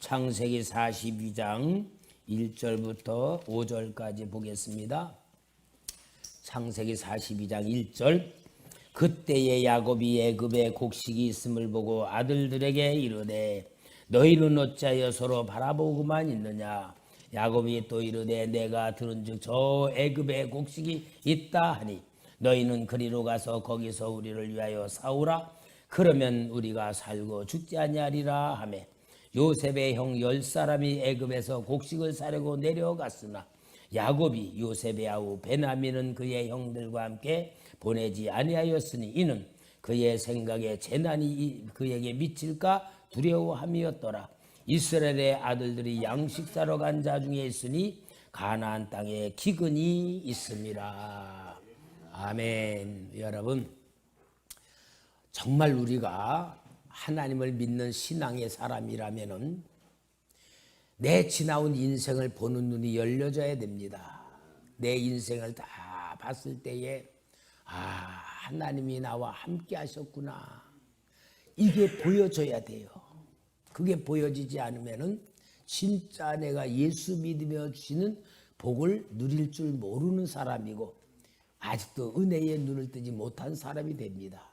창세기 42장 1절부터 5절까지 보겠습니다. 창세기 42장 1절. 그때에 야곱이 애굽에 곡식이 있음을 보고 아들들에게 이르되 너희는 어찌하여 서로 바라보고만 있느냐. 야곱이 또 이르되 내가 들은즉 저 애굽에 곡식이 있다 하니 너희는 그리로 가서 거기서 우리를 위하여 사오라. 그러면 우리가 살고 죽지 아니하리라 하매 요셉의 형 10사람이 애굽에서 곡식을 사려고 내려갔으나 야곱이 요셉의 아우 베냐민은 그의 형들과 함께 보내지 아니하였으니 이는 그의 생각에 재난이 그에게 미칠까 두려워함이었더라. 이스라엘의 아들들이 양식 사러 간 자 중에 있으니 가나안 땅에 기근이 있음이라. 아멘. 여러분, 정말 우리가 하나님을 믿는 신앙의 사람이라면은 내 지나온 인생을 보는 눈이 열려져야 됩니다. 내 인생을 다 봤을 때에 하나님이 나와 함께 하셨구나. 이게 보여져야 돼요. 그게 보여지지 않으면은 진짜 내가 예수 믿으며 주시는 복을 누릴 줄 모르는 사람이고 아직도 은혜의 눈을 뜨지 못한 사람이 됩니다.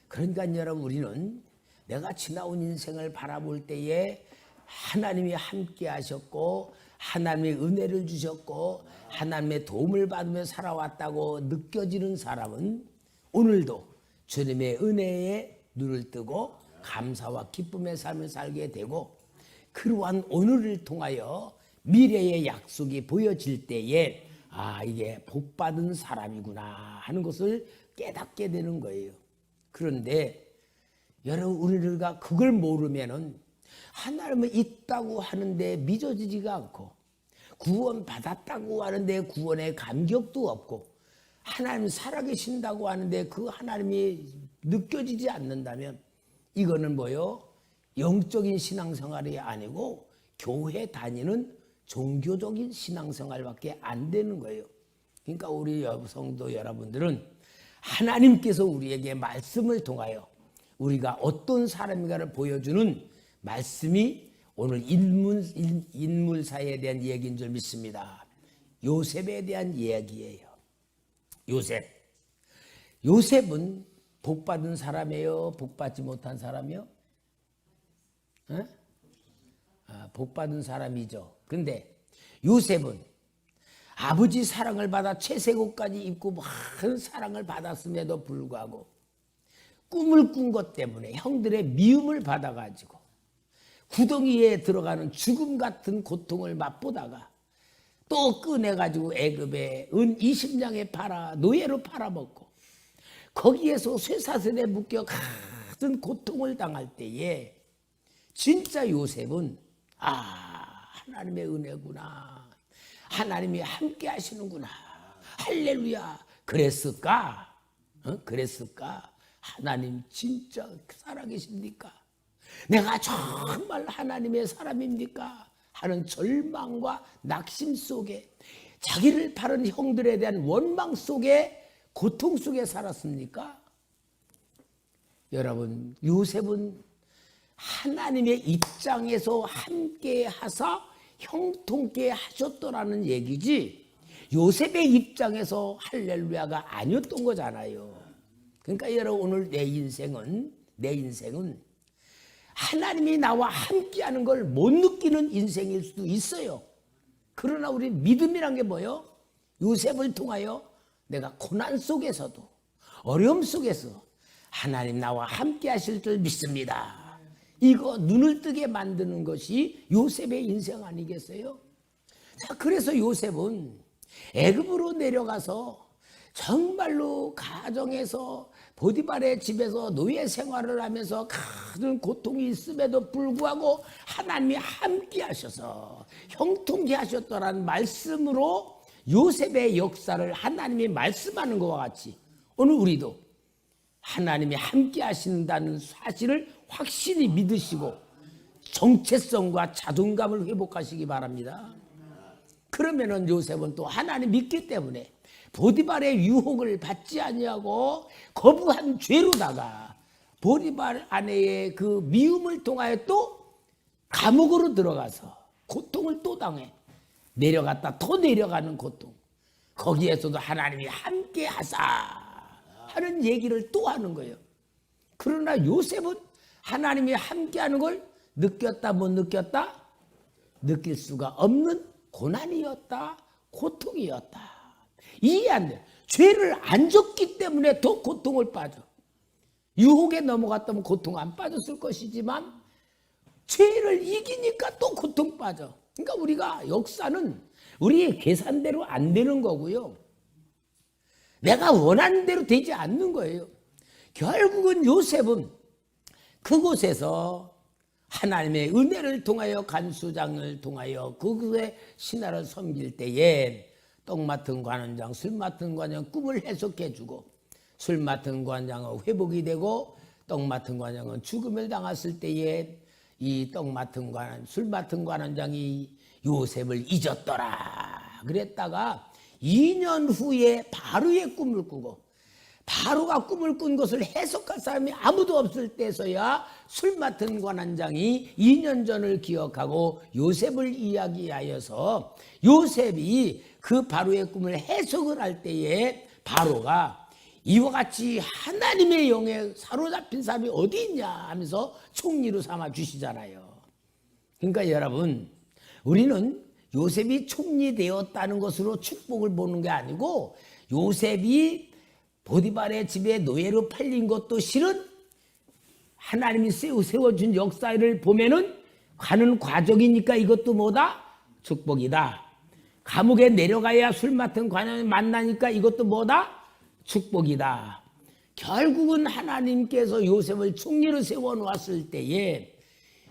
그러니까 여러분, 우리는 내가 지나온 인생을 바라볼 때에 하나님이 함께 하셨고 하나님의 은혜를 주셨고 하나님의 도움을 받으며 살아왔다고 느껴지는 사람은 오늘도 주님의 은혜에 눈을 뜨고 감사와 기쁨의 삶을 살게 되고, 그러한 오늘을 통하여 미래의 약속이 보여질 때에 이게 복받은 사람이구나 하는 것을 깨닫게 되는 거예요. 그런데 여러분, 우리가 그걸 모르면은 하나님은 있다고 하는데 믿어지지가 않고 구원 받았다고 하는데 구원의 감격도 없고 하나님 살아계신다고 하는데 그 하나님이 느껴지지 않는다면 이거는 뭐요? 영적인 신앙생활이 아니고 교회 다니는 종교적인 신앙생활밖에 안 되는 거예요. 그러니까 우리 성도 여러분들은 하나님께서 우리에게 말씀을 통하여 우리가 어떤 사람인가를 보여주는 말씀이 오늘 인물사에 대한 이야기인 줄 믿습니다. 요셉에 대한 이야기예요. 요셉은 복받은 사람이에요? 복받지 못한 사람이요? 복받은 사람이죠. 그런데 요셉은 아버지 사랑을 받아 채색옷까지 입고 많은 사랑을 받았음에도 불구하고 꿈을 꾼 것 때문에 형들의 미움을 받아가지고 구덩이에 들어가는 죽음 같은 고통을 맛보다가 또 꺼내가지고 애굽에 은 20냥에 팔아 노예로 팔아먹고 거기에서 쇠사슬에 묶여 같은 고통을 당할 때에 진짜 요셉은 하나님의 은혜구나, 하나님이 함께 하시는구나, 할렐루야 그랬을까? 그랬을까? 하나님 진짜 살아계십니까? 내가 정말 하나님의 사람입니까? 하는 절망과 낙심 속에 자기를 바른 형들에 대한 원망 속에 고통 속에 살았습니까? 여러분, 요셉은 하나님의 입장에서 함께 하사 형통케 하셨더라는 얘기지 요셉의 입장에서 할렐루야가 아니었던 거잖아요. 그러니까 여러분, 오늘 내 인생은 하나님이 나와 함께하는 걸 못 느끼는 인생일 수도 있어요. 그러나 우리 믿음이란 게 뭐예요? 요셉을 통하여 내가 고난 속에서도 어려움 속에서 하나님 나와 함께 하실 줄 믿습니다. 이거 눈을 뜨게 만드는 것이 요셉의 인생 아니겠어요? 자, 그래서 요셉은 애굽으로 내려가서 정말로 가정에서 보디발의 집에서 노예 생활을 하면서 큰 고통이 있음에도 불구하고 하나님이 함께 하셔서 형통케 하셨더라는 말씀으로 요셉의 역사를 하나님이 말씀하는 것과 같이 오늘 우리도 하나님이 함께 하신다는 사실을 확실히 믿으시고 정체성과 자존감을 회복하시기 바랍니다. 그러면은 요셉은 또 하나님 믿기 때문에 보디발의 유혹을 받지 아니하고 거부한 죄로다가 보디발 아내의 그 미움을 통하여 또 감옥으로 들어가서 고통을 또 당해. 내려갔다 더 내려가는 고통. 거기에서도 하나님이 함께 하사 하는 얘기를 또 하는 거예요. 그러나 요셉은 하나님이 함께 하는 걸 느꼈다 못 느꼈다? 느낄 수가 없는 고난이었다, 고통이었다. 이해 안 돼. 죄를 안 졌기 때문에 더 고통을 빠져. 유혹에 넘어갔다면 고통 안 빠졌을 것이지만 죄를 이기니까 또 고통 빠져. 그러니까 우리가 역사는 우리의 계산대로 안 되는 거고요. 내가 원하는 대로 되지 않는 거예요. 결국은 요셉은 그곳에서 하나님의 은혜를 통하여 간수장을 통하여 그곳의 신하를 섬길 때에 떡 맡은 관원장, 술 맡은 관원장 꿈을 해석해주고 술 맡은 관원장은 회복이 되고 떡 맡은 관원장은 죽음을 당했을 때에 이 떡 맡은 관원, 술 맡은 관원장이 요셉을 잊었더라. 그랬다가 2년 후에 바로의 꿈을 꾸고 바로가 꿈을 꾼 것을 해석할 사람이 아무도 없을 때서야 술 맡은 관원장이 2년 전을 기억하고 요셉을 이야기하여서 요셉이 그 바로의 꿈을 해석을 할 때에 바로가 이와 같이 하나님의 영에 사로잡힌 사람이 어디 있냐 하면서 총리로 삼아 주시잖아요. 그러니까 여러분, 우리는 요셉이 총리 되었다는 것으로 축복을 보는 게 아니고 요셉이 보디발의 집에 노예로 팔린 것도 실은 하나님이 세워준 역사를 보면은 가는 과정이니까 이것도 뭐다? 축복이다. 감옥에 내려가야 술 맡은 관원을 만나니까 이것도 뭐다? 축복이다. 결국은 하나님께서 요셉을 총리로 세워놓았을 때에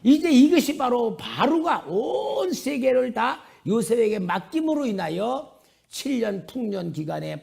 이제 이것이 바로가 온 세계를 다 요셉에게 맡김으로 인하여 7년 풍년 기간에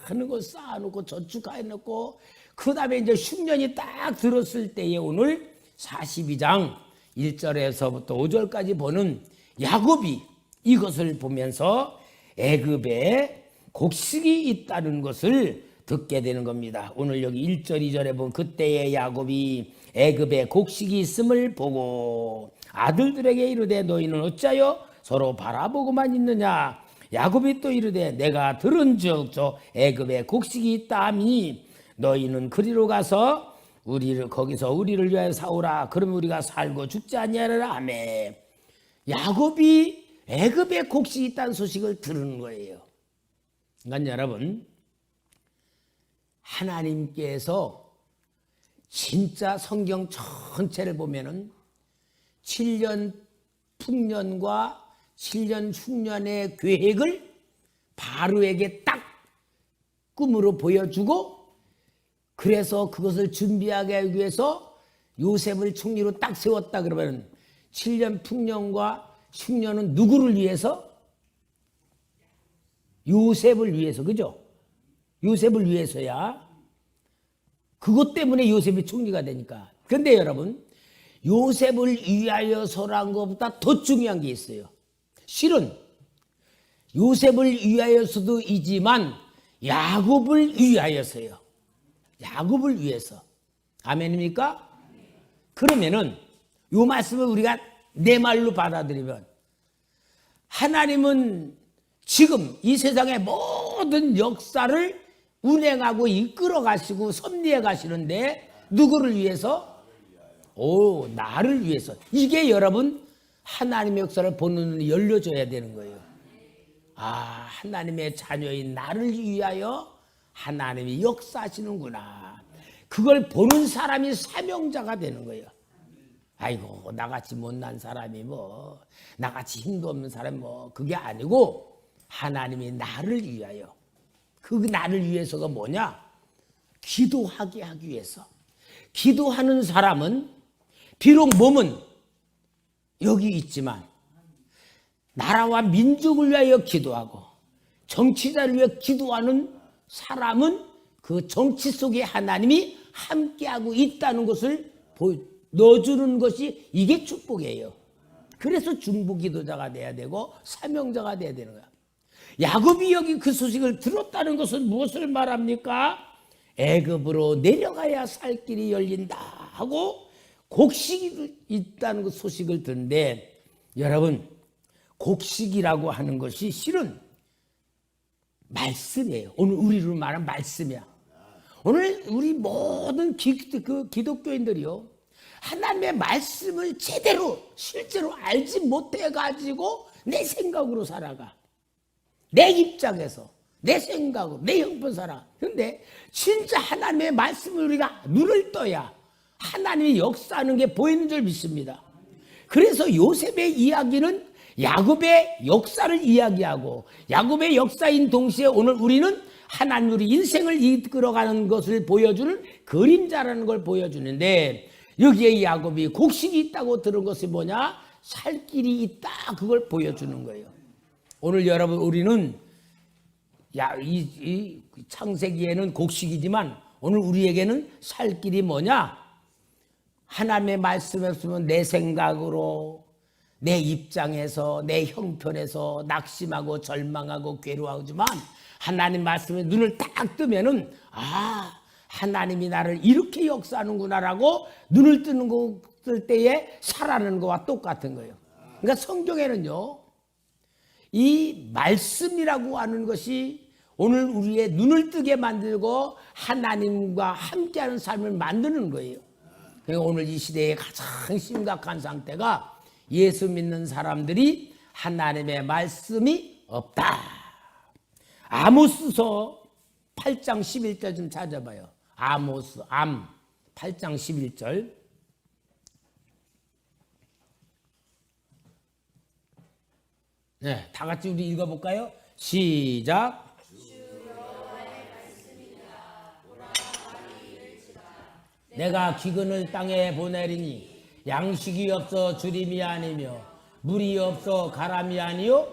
많은 거 쌓아놓고 저축해놓고 그 다음에 이제 흉년이 딱 들었을 때에 오늘 42장 1절에서부터 5절까지 보는 야곱이 이것을 보면서 애굽에 곡식이 있다는 것을 듣게 되는 겁니다. 오늘 여기 1절 2절에 보면 그때의 야곱이 애굽에 곡식이 있음을 보고 아들들에게 이르되 너희는 어찌하여 서로 바라보고만 있느냐. 야곱이 또 이르되 내가 들은즉 저 애굽에 곡식이 있다 하니 너희는 그리로 가서 거기서 우리를 위하여 사오라. 그러면 우리가 살고 죽지 아니하리라 하며 야곱이 애굽에 곡식이 있다는 소식을 들은 거예요. 그러니까 여러분, 하나님께서 진짜 성경 전체를 보면은 7년 풍년과 7년 흉년의 계획을 바로에게 딱 꿈으로 보여주고 그래서 그것을 준비하게 하기 위해서 요셉을 총리로 딱 세웠다 그러면 7년 풍년과 흉년은 누구를 위해서? 요셉을 위해서, 그죠? 요셉을 위해서야. 그것 때문에 요셉이 총리가 되니까. 그런데 여러분, 요셉을 위하여서란 것보다 더 중요한 게 있어요. 실은 요셉을 위하여서도 이지만 야곱을 위하여서요. 야곱을 위해서. 아멘입니까? 그러면은 요 말씀을 우리가 내 말로 받아들이면 하나님은 지금 이 세상의 모든 역사를 운행하고 이끌어 가시고 섭리해 가시는데 누구를 위해서? 나를 위해서. 이게 여러분 하나님의 역사를 보는 눈이 열려줘야 되는 거예요. 하나님의 자녀인 나를 위하여 하나님이 역사하시는구나. 그걸 보는 사람이 사명자가 되는 거예요. 아이고 나같이 못난 사람이 나같이 힘도 없는 사람이 그게 아니고 하나님이 나를 위하여. 그 나를 위해서가 뭐냐? 기도하게 하기 위해서. 기도하는 사람은 비록 몸은 여기 있지만 나라와 민족을 위하여 기도하고 정치자를 위해 기도하는 사람은 그 정치 속에 하나님이 함께하고 있다는 것을 넣어주는 것이 이게 축복이에요. 그래서 중보기도자가 돼야 되고 사명자가 돼야 되는 거야. 야곱이 여기 그 소식을 들었다는 것은 무엇을 말합니까? 애굽으로 내려가야 살 길이 열린다 하고 곡식이 있다는 그 소식을 듣는데 여러분 곡식이라고 하는 것이 실은 말씀이에요. 오늘 우리로 말하면 말씀이야. 오늘 우리 모든 기독교인들이요 하나님의 말씀을 제대로 실제로 알지 못해가지고 내 생각으로 살아가. 내 입장에서 내 생각으로 내 형편 살아. 그런데 진짜 하나님의 말씀을 우리가 눈을 떠야 하나님의 역사하는 게 보이는 줄 믿습니다. 그래서 요셉의 이야기는 야곱의 역사를 이야기하고 야곱의 역사인 동시에 오늘 우리는 하나님 우리 인생을 이끌어가는 것을 보여주는 그림자라는 걸 보여주는데 여기에 야곱이 곡식이 있다고 들은 것이 뭐냐? 살 길이 있다 그걸 보여주는 거예요. 오늘 여러분 우리는 이 창세기에는 곡식이지만 오늘 우리에게는 살 길이 뭐냐? 하나님의 말씀이 없으면 내 생각으로 내 입장에서 내 형편에서 낙심하고 절망하고 괴로워하지만 하나님 말씀에 눈을 딱 뜨면은 하나님이 나를 이렇게 역사하는구나라고 눈을 뜰 때에 살아나는 것과 똑같은 거예요. 그러니까 성경에는요 이 말씀이라고 하는 것이 오늘 우리의 눈을 뜨게 만들고 하나님과 함께하는 삶을 만드는 거예요. 그러니까 오늘 이 시대의 가장 심각한 상태가 예수 믿는 사람들이 하나님의 말씀이 없다. 아모스서 8장 11절 좀 찾아봐요. 아모스 8장 11절. 네, 다 같이 우리 읽어볼까요? 시작. 내가 기근을 땅에 보내리니 양식이 없어 주림이 아니며 물이 없어 가람이 아니요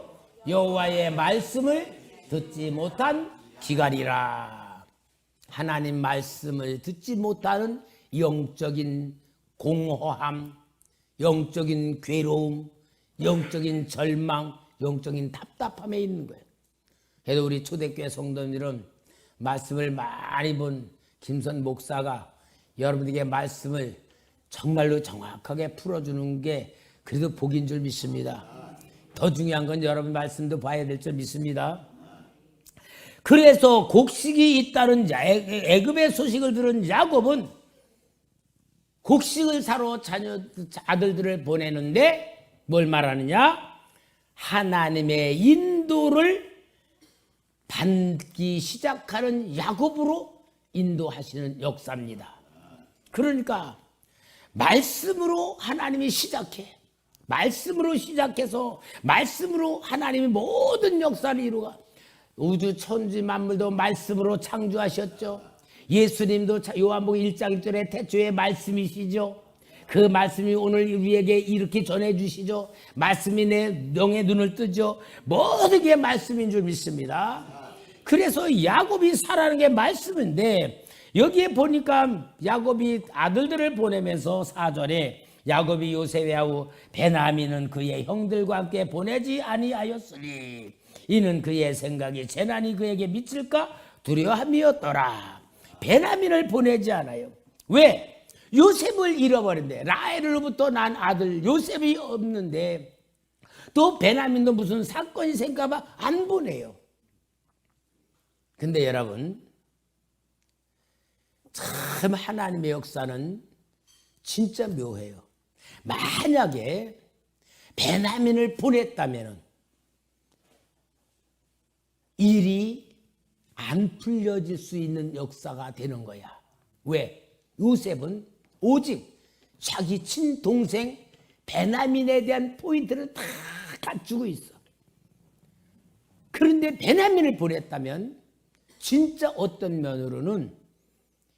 여호와의 말씀을 듣지 못한 기갈이라. 하나님 말씀을 듣지 못하는 영적인 공허함, 영적인 괴로움, 영적인 절망, 영적인 답답함에 있는 거예요. 그래도 우리 초대교회 성도님들은 말씀을 많이 본 김선 목사가 여러분에게 말씀을 정말로 정확하게 풀어주는 게 그래도 복인 줄 믿습니다. 더 중요한 건 여러분 말씀도 봐야 될 줄 믿습니다. 그래서 곡식이 있다는 애굽의 소식을 들은 야곱은 곡식을 사러 아들들을 보내는데 뭘 말하느냐? 하나님의 인도를 받기 시작하는 야곱으로 인도하시는 역사입니다. 그러니까 말씀으로 하나님이 시작해. 말씀으로 시작해서 말씀으로 하나님이 모든 역사를 이루어 우주 천지 만물도 말씀으로 창조하셨죠. 예수님도 요한복음 1장 1절에 태초에 말씀이시죠. 그 말씀이 오늘 우리에게 이렇게 전해주시죠. 말씀이 내 영의 눈을 뜨죠. 모든 게 말씀인 줄 믿습니다. 그래서 야곱이 살아가는 게 말씀인데 여기에 보니까 야곱이 아들들을 보내면서 4절에 야곱이 요셉하고 베냐민은 그의 형들과 함께 보내지 아니하였으니 이는 그의 생각이 재난이 그에게 미칠까 두려움이었더라. 베냐민을 보내지 않아요. 왜? 요셉을 잃어버린대. 라헬로부터 난 아들 요셉이 없는데 또 베냐민도 무슨 사건이 생길까 안 보내요. 근데 여러분 참 하나님의 역사는 진짜 묘해요. 만약에 베냐민을 보냈다면 일이 안 풀려질 수 있는 역사가 되는 거야. 왜? 요셉은 오직 자기 친동생 베냐민에 대한 포인트를 다 갖추고 있어. 그런데 베냐민을 보냈다면 진짜 어떤 면으로는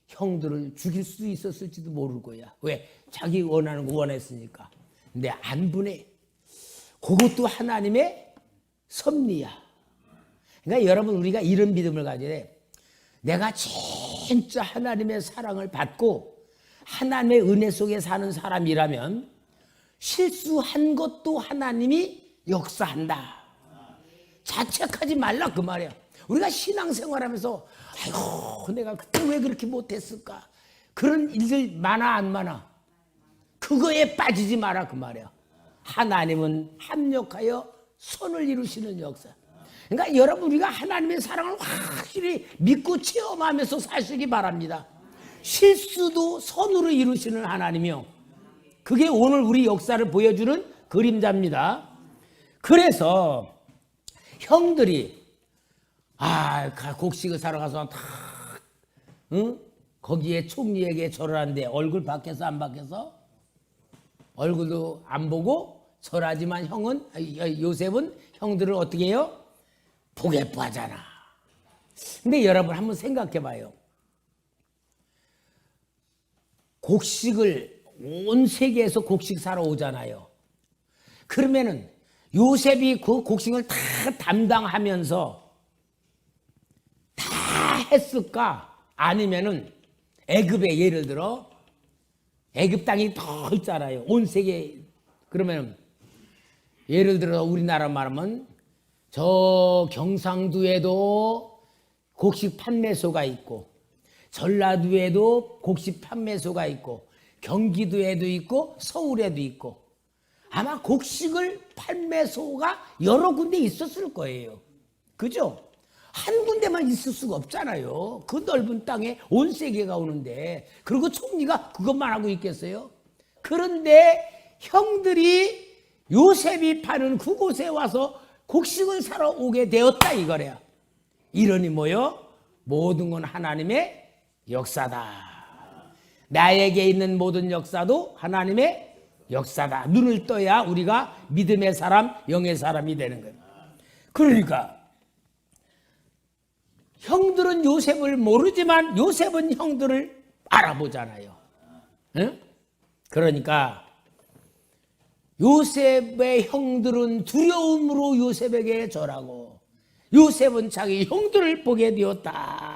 형들을 죽일 수 있었을지도 모를 거야. 왜? 자기 원하는 거 원했으니까. 근데 안 보내. 그것도 하나님의 섭리야. 그러니까 여러분 우리가 이런 믿음을 가져야 돼. 내가 진짜 하나님의 사랑을 받고 하나님의 은혜 속에 사는 사람이라면 실수한 것도 하나님이 역사한다. 자책하지 말라 그 말이야. 우리가 신앙생활하면서 아이고 내가 그때 왜 그렇게 못했을까? 그런 일들 많아 안 많아? 그거에 빠지지 마라 그 말이야. 하나님은 합력하여 선을 이루시는 역사. 그러니까 여러분 우리가 하나님의 사랑을 확실히 믿고 체험하면서 사시기 바랍니다. 실수도 선으로 이루시는 하나님이요. 그게 오늘 우리 역사를 보여주는 그림자입니다. 그래서 형들이 곡식을 사러 가서 다 거기에 총리에게 절을 하는데 얼굴 밖에서 안 밖에서 얼굴도 안 보고 절하지만 요셉은 형들을 어떻게 해요? 보게 하잖아. 근데 여러분 한번 생각해 봐요. 곡식을 온 세계에서 곡식 사러 오잖아요. 그러면은 요셉이 그 곡식을 다 담당하면서 다 했을까? 아니면은 애굽에 예를 들어 애굽 땅이 더 있잖아요. 온 세계. 그러면 예를 들어 우리나라 말하면 저 경상도에도 곡식 판매소가 있고 전라도에도 곡식 판매소가 있고 경기도에도 있고 서울에도 있고 아마 곡식을 판매소가 여러 군데 있었을 거예요. 그죠? 한 군데만 있을 수가 없잖아요. 그 넓은 땅에 온 세계가 오는데 그리고 총리가 그것만 하고 있겠어요? 그런데 형들이 요셉이 파는 그곳에 와서 곡식을 사러 오게 되었다 이거래요. 이러니 뭐요? 모든 건 하나님의 역사다. 나에게 있는 모든 역사도 하나님의 역사다. 눈을 떠야 우리가 믿음의 사람, 영의 사람이 되는 거예요. 그러니까 형들은 요셉을 모르지만 요셉은 형들을 알아보잖아요. 응? 그러니까 요셉의 형들은 두려움으로 요셉에게 절하고 요셉은 자기 형들을 보게 되었다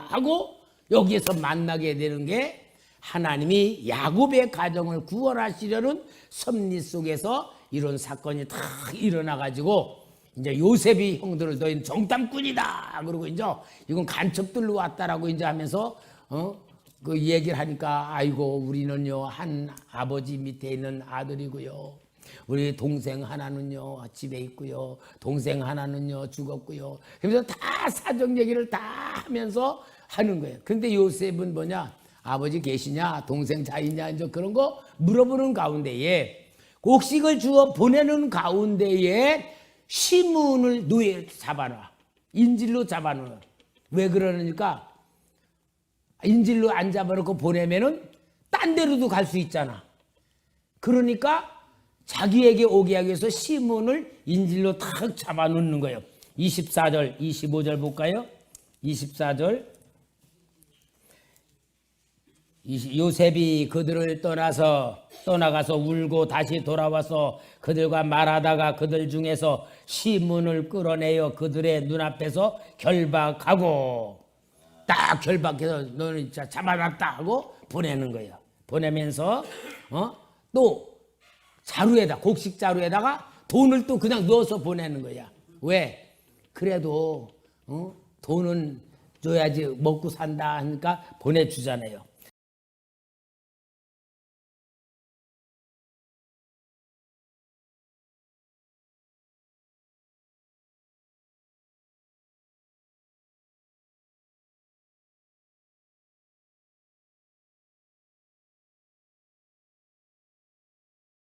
하고 여기에서 만나게 되는 게 하나님이 야곱의 가정을 구원하시려는 섭리 속에서 이런 사건이 다 일어나가지고 이제 요셉이 형들을 너희는 정탐꾼이다 그러고 이제 이건 간첩들로 왔다라고 이제 하면서 그 얘기를 하니까 아이고 우리는요 한 아버지 밑에 있는 아들이고요. 우리 동생 하나는요 집에 있고요. 동생 하나는요 죽었고요. 그러면서 다 사정 얘기를 다 하면서 하는 거예요. 근데 요셉은 뭐냐? 아버지 계시냐? 동생 잘 있냐? 이제 그런 거 물어보는 가운데에 곡식을 주어 보내는 가운데에 시므온을 노예 잡아놔. 인질로 잡아놔. 왜 그러니까 인질로 안 잡아놓고 보내면은 딴 데로도 갈 수 있잖아. 그러니까 자기에게 오게 하기 위해서 시므온을 인질로 탁 잡아놓는 거예요. 24절, 25절 볼까요? 24절. 요셉이 그들을 떠나가서 울고 다시 돌아와서 그들과 말하다가 그들 중에서 시므온을 끌어내어 그들의 눈앞에서 결박하고 딱 결박해서 너는 잡아놨다 하고 보내는 거예요. 보내면서 또 자루에다 곡식 자루에다가 돈을 또 그냥 넣어서 보내는 거야. 왜? 그래도 돈은 줘야지 먹고 산다 하니까 보내주잖아요.